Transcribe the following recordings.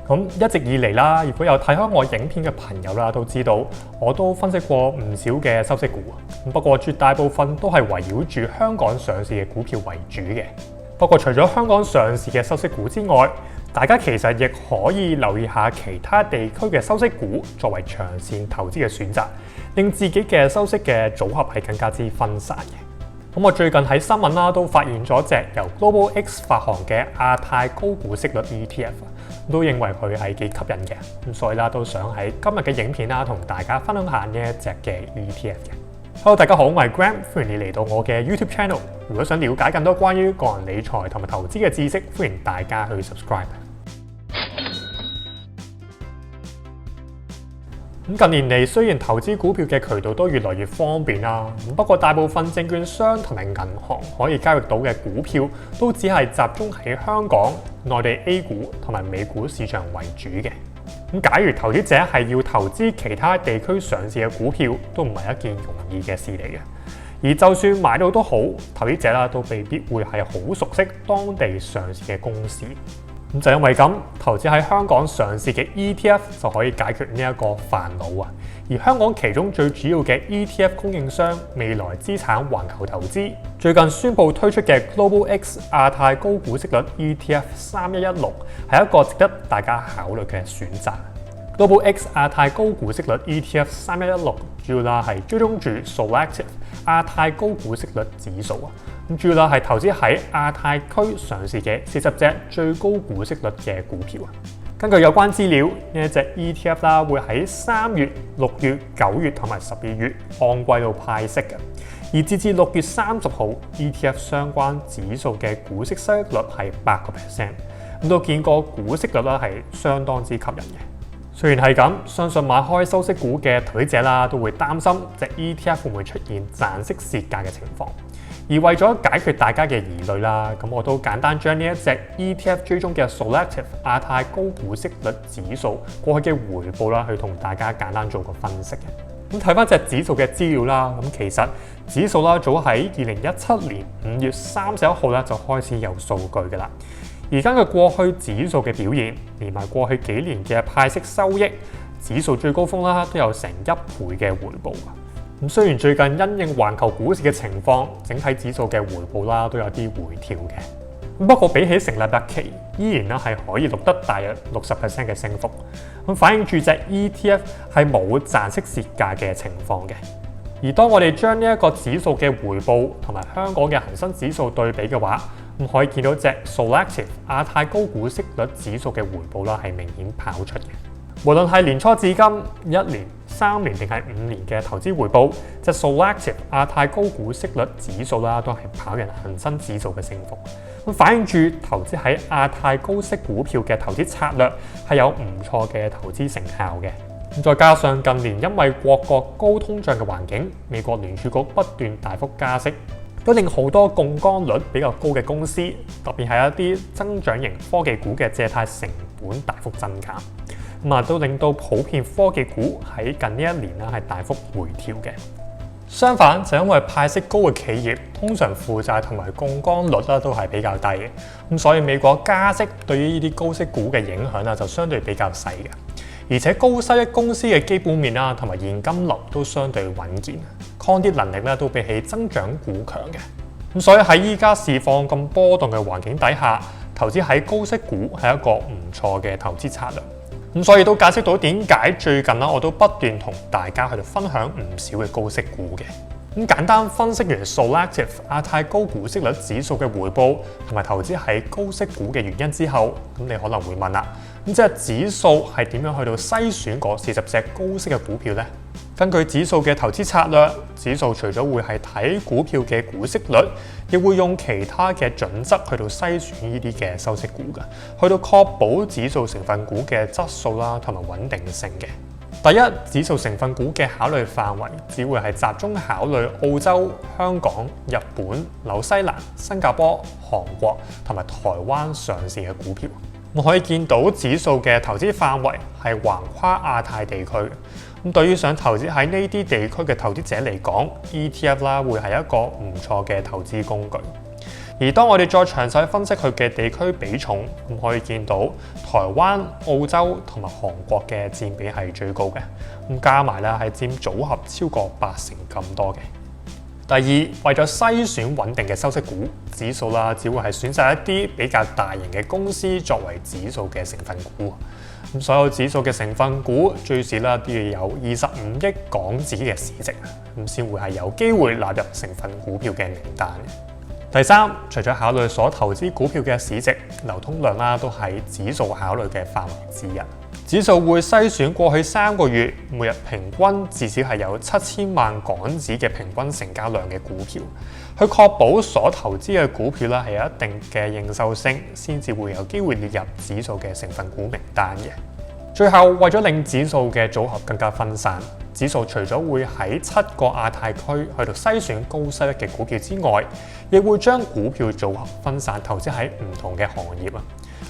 咁一直以嚟啦，如果有睇開我影片嘅朋友啦，都知道我都分析過唔少嘅收息股。不過絕大部分都係圍繞住香港上市嘅股票為主嘅。不過除咗香港上市嘅收息股之外，大家其實亦可以留意下其他地區嘅收息股作為長線投資嘅選擇，令自己嘅收息嘅組合係更加之分散嘅。咁我最近喺新聞啦都發現咗隻由 Global X 發行嘅亞太高股息率 ETF， 都認為佢係幾吸引嘅，咁所以啦都想喺今日嘅影片啦同大家分享下呢一隻嘅 ETF 嘅。Hello， 大家好，我係 Graham， 歡迎你嚟到我嘅 YouTube Channel。如果想了解更多關於個人理財同埋投資嘅知識，歡迎大家去 subscribe。近年嚟，雖然投資股票嘅渠道都越來越方便啦，不過大部分證券商同埋銀行可以交易到嘅股票，都只係集中喺香港、內地 A 股同埋美股市場為主嘅。假如投資者係要投資其他地區上市嘅股票，都唔係一件容易嘅事嚟嘅。而就算買到都好，投資者啦都未必會係好熟悉當地上市嘅公司。就因為咁，投資喺香港上市嘅 ETF 就可以解決呢一個煩惱啊！而香港其中最主要嘅 ETF 供應商未來資產環球投資，最近宣布推出嘅 Global X 亞太高股息率 ETF 3116係一個值得大家考慮嘅選擇。Global X 亞太高股息率 ETF 3116主要啦係追蹤住 Solactive 亞太高股息率指數啊！主要啦係投資喺亞太區上市嘅40隻最高股息率嘅股票啊。根據有關資料，呢一隻 ETF 啦會喺3月、6月、9月同埋12月按季度派息嘅。而截至6月30號 ，ETF 相關指數嘅股息收益率係8%，咁都見過股息率啦係相當之吸引嘅。雖然係咁，相信買開收息股嘅投資者啦都會擔心隻 ETF 會唔會出現賺息蝕價嘅情況。而為咗解決大家嘅疑慮啦，咁我都簡單將呢一隻 ETF 追蹤嘅 Solactive 亞太高股息率指數過去嘅回報啦，去同大家簡單做個分析嘅。咁睇翻隻指數嘅資料啦，咁其實指數啦早喺2017年5月31號咧就開始有數據㗎啦。而根據過去指數嘅表現，連埋過去幾年嘅派息收益，指數最高峰啦都有成1倍嘅回報。咁雖然最近因應環球股市嘅情況，整體指數嘅回報啦都有啲回調嘅。不過比起成立日期，依然啦係可以錄得大約60% 嘅升幅，咁反映住隻 ETF 係冇賺息蝕價嘅情況嘅。而當我哋將呢一個指數嘅回報同埋香港嘅恒生指數對比嘅話，咁可以見到隻 Solactive 亞太高股息率指數嘅回報啦係明顯跑出嘅。無論係年初至今1年、3年定係5年嘅投資回報，隻 Solactive 亞太高股息率指數啦都係跑贏恒生指數嘅升幅，咁反映住投資喺亞太高息股票嘅投資策略係有唔錯嘅投資成效嘅。再加上近年因為各國高通脹嘅環境，美國聯儲局不斷大幅加息，都令好多槓桿率比較高嘅公司，特別係一啲增長型科技股嘅借貸成本大幅增加，都令到普遍科技股喺近呢一年啦係大幅回調嘅。相反，就因為派息高嘅企業通常負債同埋槓桿率啦都係比較低嘅，咁所以美國加息對於呢啲高息股嘅影響啦就相對比較細嘅。而且高收益公司嘅基本面啦同埋現金流都相對穩健，抗跌能力咧都比起增長股強嘅。咁所以喺依家市況咁波動嘅環境底下，投資喺高息股係一個唔錯嘅投資策略。咁所以都解釋到點解最近啦我都不斷同大家去分享唔少嘅高息股嘅。咁簡單分析完 Solactive 亞太高股息率指數嘅回報同埋投資喺高息股嘅原因之後，咁你可能會問啦，咁即係指數係點樣去到篩選嗰40隻高息嘅股票呢？根據指數嘅投資策略，指數除咗會係睇股票嘅股息率，亦會用其他嘅準則去到篩選呢啲嘅收息股嘅，去到確保指數成分股嘅質素啦同埋穩定性嘅。第一，指數成分股嘅考慮範圍只會係集中考慮澳洲、香港、日本、紐西蘭、新加坡、韓國同埋台灣上市嘅股票。我可以見到指數嘅投資範圍係橫跨亞太地區。咁對於想投資喺呢啲地區嘅投資者嚟講，ETF 啦會係一個唔錯嘅投資工具。而當我哋再詳細分析佢嘅地區比重，咁可以見到台灣、澳洲同埋韓國嘅佔比係最高嘅，咁加埋咧係佔組合超過80%咁多嘅。第二，為咗篩選穩定嘅收息股，指數啦只會係選擇一啲比較大型嘅公司作為指數嘅成分股。咁所有指數嘅成分股最少啦都要有25億港紙嘅市值，咁先會係有機會納入成分股票嘅名單。第三，除咗考慮所投資股票嘅市值、流通量啦，都係指數考慮嘅範圍之一。指數會篩選過去3個月每日平均至少係有7000萬港紙嘅平均成交量嘅股票，去確保所投資嘅股票啦係有一定嘅認受性，先至會有機會列入指數嘅成分股名單嘅。最後，為咗令指數嘅組合更加分散，指數除咗會喺7個亞太區去到篩選高收益嘅股票之外，亦會將股票組合分散投資喺唔同嘅行業啊。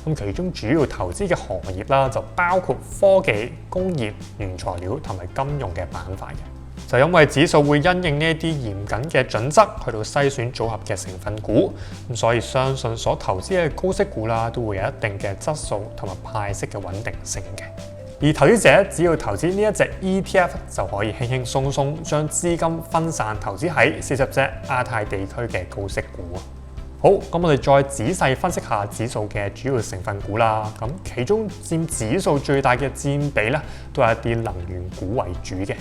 咁其中主要投資嘅行業啦，就包括科技、工業、原材料同埋金融嘅板塊嘅。就因為指數會因應呢一啲嚴謹嘅準則去到篩選組合嘅成分股，咁所以相信所投資嘅高息股啦，都會有一定嘅質素同埋派息嘅穩定性嘅。而投資者只要投資呢一隻 ETF 就可以輕輕鬆鬆將資金分散投資喺40隻亞太地區嘅高息股。好，咁我哋再仔細分析下指數嘅主要成分股啦。咁其中佔指數最大嘅佔比咧，都係一啲能源股為主嘅。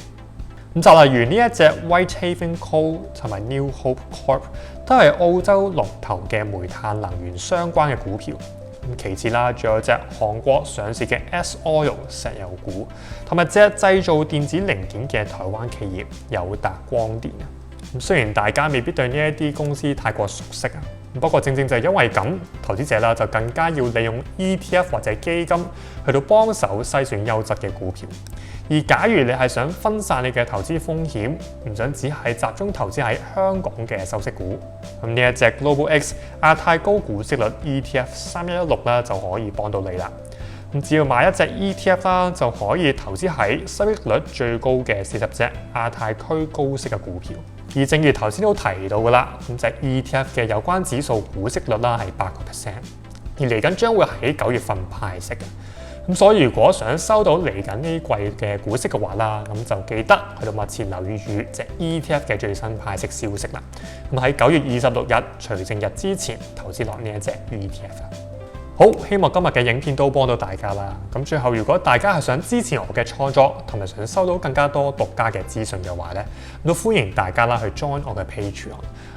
咁就例如呢一隻 Whitehaven Coal 同埋 New Hope Corp 都係澳洲龍頭嘅煤炭能源相關嘅股票。咁其次啦，仲有隻韓國上市嘅 S-Oil 石油股，同埋隻製造電子零件嘅台灣企業友達光電啊。咁雖然大家未必對呢一啲公司太過熟悉啊，不過正正就係因為咁，投資者啦就更加要利用 ETF 或者基金去到幫手篩選優質嘅股票。而假如你係想分散你嘅投資風險，唔想只係集中投資喺香港嘅收息股，咁呢一隻 Global X 亞太高股息率 ETF 3116啦就可以幫到你啦。咁只要買一隻 ETF 啦，就可以投資喺收益率最高嘅40隻亞太區高息嘅股票。而正如頭先都提到㗎啦，咁隻 ETF 嘅有關指數股息率啦係8%，而嚟緊將會喺9月份派息嘅。咁所以如果想收到嚟緊呢季嘅股息嘅話啦，咁就記得去到密切留意住隻 ETF 嘅最新派息消息啦。咁喺9月26日除淨日之前投資落呢一隻 ETF。好，希望今日嘅影片都幫到大家啦。咁最後，如果大家係想支持我嘅創作，同埋想收到更加多獨家嘅資訊嘅話咧，都歡迎大家啦去 join 我嘅 Patreon。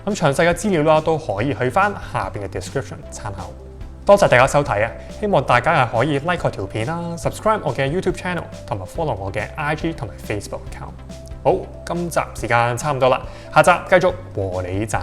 咁詳細嘅資料啦都可以去翻下邊嘅 description 參考。多謝大家收睇啊！希望大家係可以 like 我條片啦 ，subscribe 我嘅 YouTube channel， 同埋 follow 我嘅 IG 同埋 Facebook account。好，今集時間差唔多啦，下集繼續和你賺。